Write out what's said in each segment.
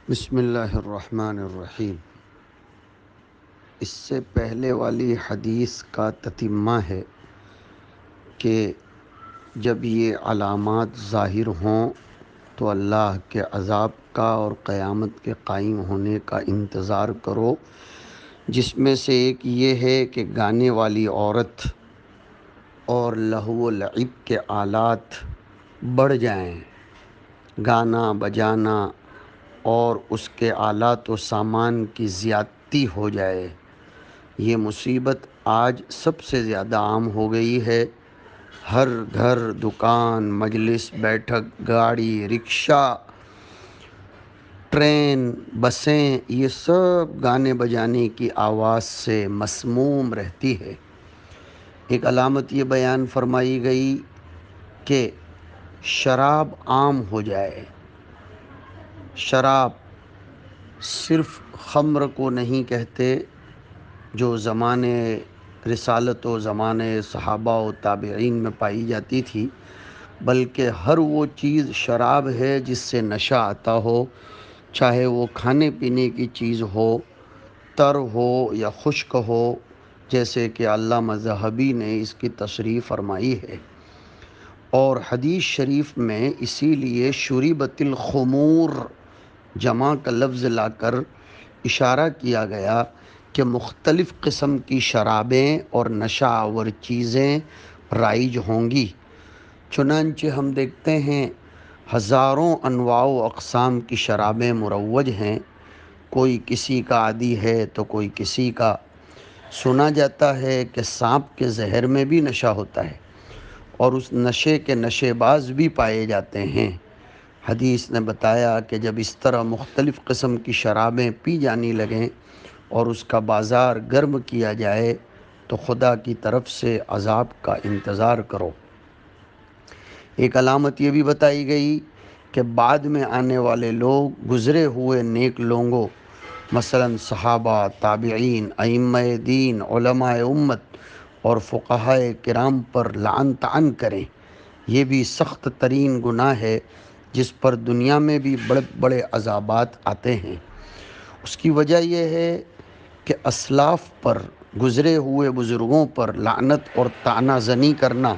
بسم اللہ الرحمن الرحیم۔ اس سے پہلے والی حدیث کا تتمہ ہے کہ جب یہ علامات ظاہر ہوں تو اللہ کے عذاب کا اور قیامت کے قائم ہونے کا انتظار کرو، جس میں سے ایک یہ ہے کہ گانے والی عورت اور لہو و لعب کے آلات بڑھ جائیں، گانا بجانا اور اس کے آلات و سامان کی زیادتی ہو جائے۔ یہ مصیبت آج سب سے زیادہ عام ہو گئی ہے۔ ہر گھر، دکان، مجلس، بیٹھک، گاڑی، رکشہ، ٹرین، بسیں، یہ سب گانے بجانے کی آواز سے مسموم رہتی ہے۔ ایک علامت یہ بیان فرمائی گئی کہ شراب عام ہو جائے۔ شراب صرف خمر کو نہیں کہتے جو زمانے رسالت و زمانے صحابہ و تابعین میں پائی جاتی تھی، بلکہ ہر وہ چیز شراب ہے جس سے نشہ آتا ہو، چاہے وہ کھانے پینے کی چیز ہو، تر ہو یا خشک ہو، جیسے کہ علامہ ذہبی نے اس کی تشریح فرمائی ہے۔ اور حدیث شریف میں اسی لیے شربت الخمور جمع کا لفظ لا کر اشارہ کیا گیا کہ مختلف قسم کی شرابیں اور نشہ آور چیزیں رائج ہوں گی۔ چنانچہ ہم دیکھتے ہیں ہزاروں انواع و اقسام کی شرابیں مروج ہیں، کوئی کسی کا عادی ہے تو کوئی کسی کا۔ سنا جاتا ہے کہ سانپ کے زہر میں بھی نشہ ہوتا ہے اور اس نشے کے نشے باز بھی پائے جاتے ہیں۔ حدیث نے بتایا کہ جب اس طرح مختلف قسم کی شرابیں پی جانی لگیں اور اس کا بازار گرم کیا جائے تو خدا کی طرف سے عذاب کا انتظار کرو۔ ایک علامت یہ بھی بتائی گئی کہ بعد میں آنے والے لوگ گزرے ہوئے نیک لوگوں، مثلا صحابہ، تابعین، ائمہ دین، علماء امت اور فقہاء کرام پر لعن طعن کریں۔ یہ بھی سخت ترین گناہ ہے جس پر دنیا میں بھی بڑے بڑے عذابات آتے ہیں۔ اس کی وجہ یہ ہے کہ اسلاف پر، گزرے ہوئے بزرگوں پر لعنت اور طعنہ زنی کرنا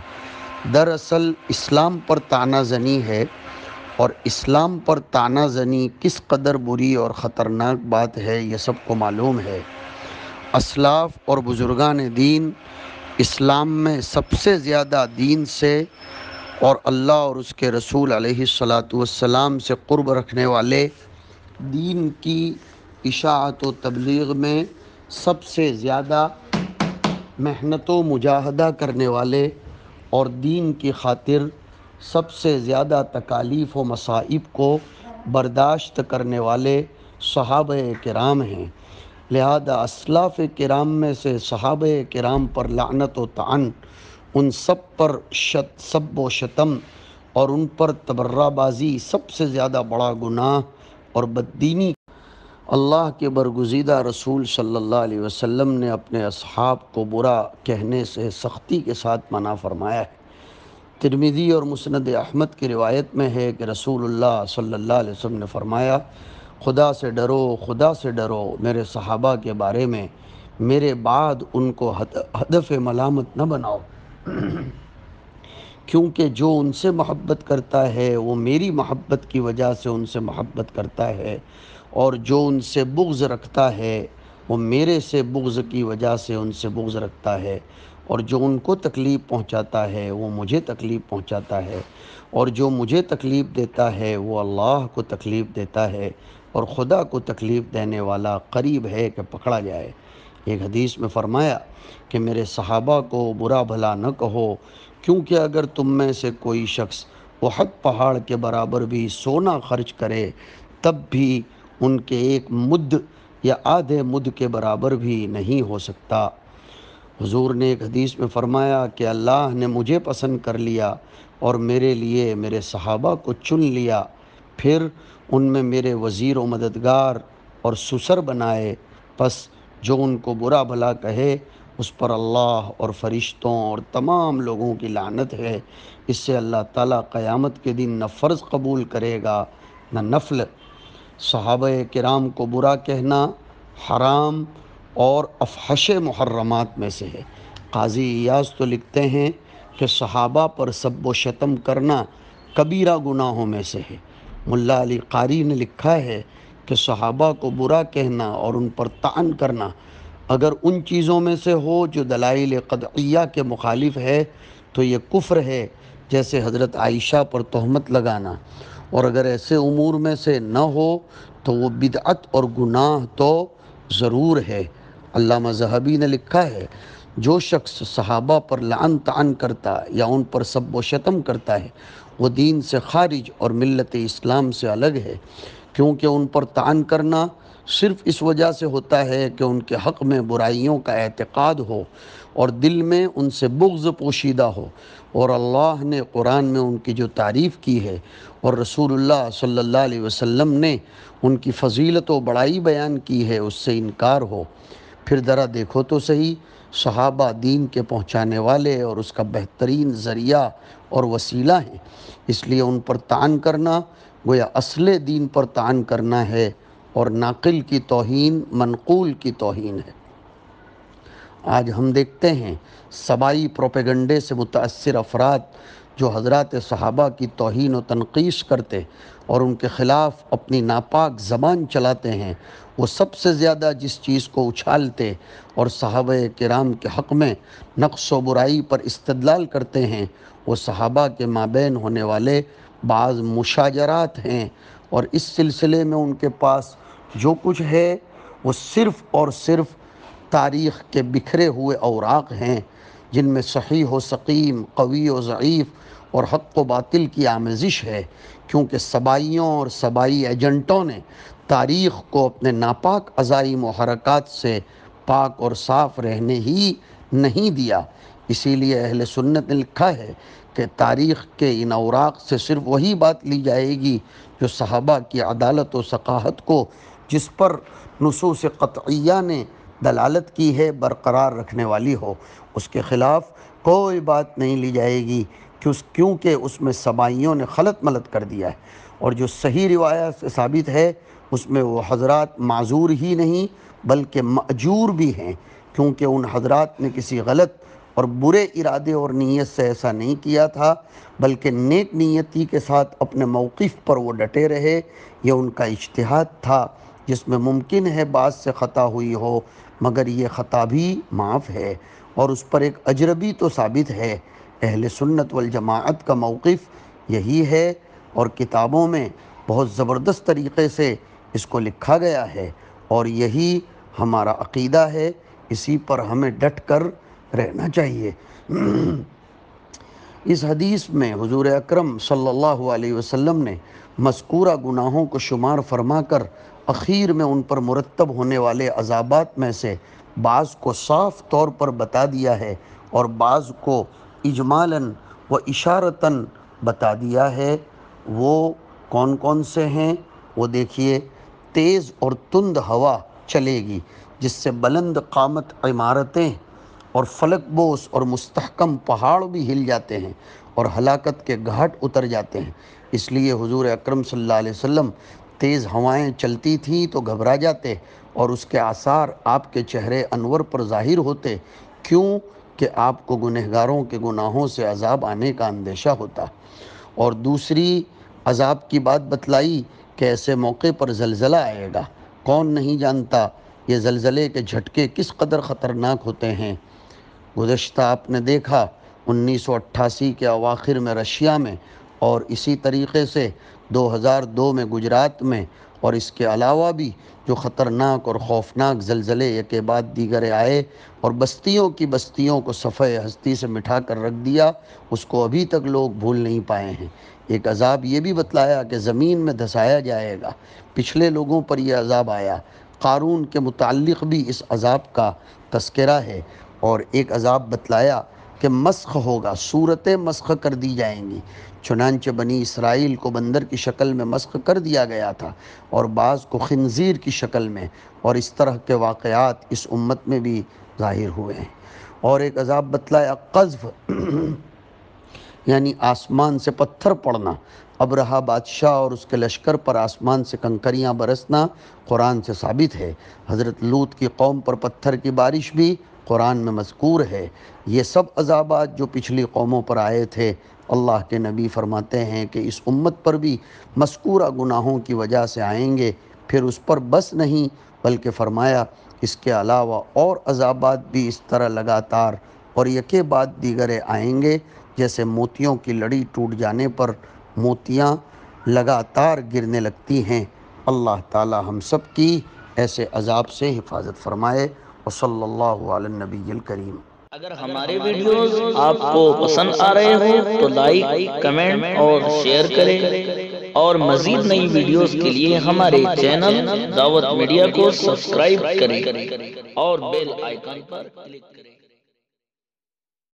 دراصل اسلام پر طعنہ زنی ہے، اور اسلام پر طعنہ زنی کس قدر بری اور خطرناک بات ہے یہ سب کو معلوم ہے۔ اسلاف اور بزرگان دین اسلام میں سب سے زیادہ دین سے اور اللہ اور اس کے رسول علیہ الصلاۃ سے قرب رکھنے والے، دین کی اشاعت و تبلیغ میں سب سے زیادہ محنت و مجاہدہ کرنے والے اور دین کی خاطر سب سے زیادہ تکالیف و مصائب کو برداشت کرنے والے صحابہ کرام ہیں۔ لہذا اسلاف کرام میں سے صحابہ کرام پر لعنت و طعن، ان سب پر سب و شتم اور ان پر تبرہ بازی سب سے زیادہ بڑا گناہ اور بددینی۔ اللہ کے برگزیدہ رسول صلی اللہ علیہ وسلم نے اپنے اصحاب کو برا کہنے سے سختی کے ساتھ منع فرمایا ہے۔ ترمذی اور مسند احمد کی روایت میں ہے کہ رسول اللہ صلی اللہ علیہ وسلم نے فرمایا، خدا سے ڈرو، خدا سے ڈرو میرے صحابہ کے بارے میں، میرے بعد ان کو ہدف ملامت نہ بناؤ، کیونکہ جو ان سے محبت کرتا ہے وہ میری محبت کی وجہ سے ان سے محبت کرتا ہے، اور جو ان سے بغض رکھتا ہے وہ میرے سے بغض کی وجہ سے ان سے بغض رکھتا ہے، اور جو ان کو تکلیف پہنچاتا ہے وہ مجھے تکلیف پہنچاتا ہے، اور جو مجھے تکلیف دیتا ہے وہ اللہ کو تکلیف دیتا ہے، اور خدا کو تکلیف دینے والا قریب ہے کہ پکڑا جائے۔ ایک حدیث میں فرمایا کہ میرے صحابہ کو برا بھلا نہ کہو، کیونکہ اگر تم میں سے کوئی شخص احد پہاڑ کے برابر بھی سونا خرچ کرے تب بھی ان کے ایک مد یا آدھے مد کے برابر بھی نہیں ہو سکتا۔ حضور نے ایک حدیث میں فرمایا کہ اللہ نے مجھے پسند کر لیا اور میرے لیے میرے صحابہ کو چن لیا، پھر ان میں میرے وزیر و مددگار اور سسر بنائے، پس جو ان کو برا بھلا کہے اس پر اللہ اور فرشتوں اور تمام لوگوں کی لعنت ہے۔ اس سے اللہ تعالیٰ قیامت کے دن نہ فرض قبول کرے گا نہ نفل۔ صحابہ کرام کو برا کہنا حرام اور افحش محرمات میں سے ہے۔ قاضی ایاز تو لکھتے ہیں کہ صحابہ پر سب و شتم کرنا کبیرہ گناہوں میں سے ہے۔ ملا علی قاری نے لکھا ہے کہ صحابہ کو برا کہنا اور ان پر طعن کرنا اگر ان چیزوں میں سے ہو جو دلائل قطعیہ کے مخالف ہے تو یہ کفر ہے، جیسے حضرت عائشہ پر تہمت لگانا، اور اگر ایسے امور میں سے نہ ہو تو وہ بدعت اور گناہ تو ضرور ہے۔ علامہ ذہبی نے لکھا ہے جو شخص صحابہ پر لعن طعن کرتا یا ان پر سب و شتم کرتا ہے وہ دین سے خارج اور ملت اسلام سے الگ ہے، کیونکہ ان پر طعن کرنا صرف اس وجہ سے ہوتا ہے کہ ان کے حق میں برائیوں کا اعتقاد ہو اور دل میں ان سے بغض پوشیدہ ہو، اور اللہ نے قرآن میں ان کی جو تعریف کی ہے اور رسول اللہ صلی اللہ علیہ وسلم نے ان کی فضیلت و بڑائی بیان کی ہے اس سے انکار ہو۔ پھر ذرا دیکھو تو صحیح، صحابہ دین کے پہنچانے والے اور اس کا بہترین ذریعہ اور وسیلہ ہیں، اس لیے ان پر طعن کرنا گویا اصل دین پر طعن کرنا ہے اور ناقل کی توہین منقول کی توہین ہے۔ آج ہم دیکھتے ہیں سبائی پروپیگنڈے سے متاثر افراد جو حضرات صحابہ کی توہین و تنقیص کرتے اور ان کے خلاف اپنی ناپاک زبان چلاتے ہیں، وہ سب سے زیادہ جس چیز کو اچھالتے اور صحابہ کرام کے حق میں نقص و برائی پر استدلال کرتے ہیں وہ صحابہ کے مابین ہونے والے بعض مشاجرات ہیں، اور اس سلسلے میں ان کے پاس جو کچھ ہے وہ صرف اور صرف تاریخ کے بکھرے ہوئے اوراق ہیں، جن میں صحیح و سقیم، قوی و ضعیف اور حق و باطل کی آمیزش ہے، کیونکہ سبائیوں اور سبائی ایجنٹوں نے تاریخ کو اپنے ناپاک عزائم و حرکات سے پاک اور صاف رہنے ہی نہیں دیا۔ اسی لیے اہل سنت نے لکھا ہے کہ تاریخ کے ان اوراق سے صرف وہی بات لی جائے گی جو صحابہ کی عدالت و ثقافت کو جس پر نصوص قطعیہ نے دلالت کی ہے برقرار رکھنے والی ہو، اس کے خلاف کوئی بات نہیں لی جائے گی، کیونکہ اس میں سبائیوں نے خلط ملط کر دیا ہے، اور جو صحیح روایت سے ثابت ہے اس میں وہ حضرات معذور ہی نہیں بلکہ مأجور بھی ہیں، کیونکہ ان حضرات نے کسی غلط اور برے ارادے اور نیت سے ایسا نہیں کیا تھا، بلکہ نیک نیتی کے ساتھ اپنے موقف پر وہ ڈٹے رہے۔ یہ ان کا اجتہاد تھا جس میں ممکن ہے بعض سے خطا ہوئی ہو، مگر یہ خطا بھی معاف ہے اور اس پر ایک اجر بھی تو ثابت ہے۔ اہل سنت والجماعت کا موقف یہی ہے، اور کتابوں میں بہت زبردست طریقے سے اس کو لکھا گیا ہے، اور یہی ہمارا عقیدہ ہے، اسی پر ہمیں ڈٹ کر رہنا چاہیے۔ اس حدیث میں حضور اکرم صلی اللہ علیہ وسلم نے مذکورہ گناہوں کو شمار فرما کر اخیر میں ان پر مرتب ہونے والے عذابات میں سے بعض کو صاف طور پر بتا دیا ہے اور بعض کو اجمالاً و اشارتاً بتا دیا ہے۔ وہ کون کون سے ہیں وہ دیکھیے، تیز اور تند ہوا چلے گی جس سے بلند قامت عمارتیں اور فلک بوس اور مستحکم پہاڑ بھی ہل جاتے ہیں اور ہلاکت کے گھاٹ اتر جاتے ہیں۔ اس لیے حضور اکرم صلی اللہ علیہ وسلم تیز ہوائیں چلتی تھیں تو گھبرا جاتے اور اس کے آثار آپ کے چہرے انور پر ظاہر ہوتے، کیوں کہ آپ کو گنہگاروں کے گناہوں سے عذاب آنے کا اندیشہ ہوتا۔ اور دوسری عذاب کی بات بتلائی کہ ایسے موقع پر زلزلہ آئے گا، کون نہیں جانتا یہ زلزلے کے جھٹکے کس قدر خطرناک ہوتے ہیں۔ گزشتہ آپ نے دیکھا 1988 کے اواخر میں رشیا میں، اور اسی طریقے سے 2002 میں گجرات میں، اور اس کے علاوہ بھی جو خطرناک اور خوفناک زلزلے یکے بعد دیگر آئے اور بستیوں کو صفحہ ہستی سے مٹھا کر رکھ دیا، اس کو ابھی تک لوگ بھول نہیں پائے ہیں۔ ایک عذاب یہ بھی بتلایا کہ زمین میں دھسایا جائے گا، پچھلے لوگوں پر یہ عذاب آیا۔ قارون کے متعلق بھی اس عذاب کا تذکرہ ہے، اور ایک عذاب بتلایا کہ مسخ ہوگا، صورتیں مسخ کر دی جائیں گی، چنانچہ بنی اسرائیل کو بندر کی شکل میں مسخ کر دیا گیا تھا اور بعض کو خنزیر کی شکل میں، اور اس طرح کے واقعات اس امت میں بھی ظاہر ہوئے ہیں۔ اور ایک عذاب بتلایا قذف، یعنی آسمان سے پتھر پڑنا، ابرہہ بادشاہ اور اس کے لشکر پر آسمان سے کنکریاں برسنا قرآن سے ثابت ہے۔ حضرت لوط کی قوم پر پتھر کی بارش بھی قرآن میں مذکور ہے۔ یہ سب عذابات جو پچھلی قوموں پر آئے تھے، اللہ کے نبی فرماتے ہیں کہ اس امت پر بھی مذکورہ گناہوں کی وجہ سے آئیں گے۔ پھر اس پر بس نہیں بلکہ فرمایا اس کے علاوہ اور عذابات بھی اس طرح لگاتار اور یکے بعد دیگرے آئیں گے، جیسے موتیوں کی لڑی ٹوٹ جانے پر موتیاں لگاتار گرنے لگتی ہیں۔ اللہ تعالی ہم سب کی ایسے عذاب سے حفاظت فرمائے۔ وصلی اللہ علی النبی الکریم۔ اگر ہمارے ویڈیوز آپ کو پسند آ رہے ہوں تو لائک، کمنٹ اور شیئر کریں، اور مزید نئی ویڈیوز کے لیے ہمارے چینل دعوت میڈیا کو سبسکرائب کریں اور بیل آئیکن پر کلک کریں۔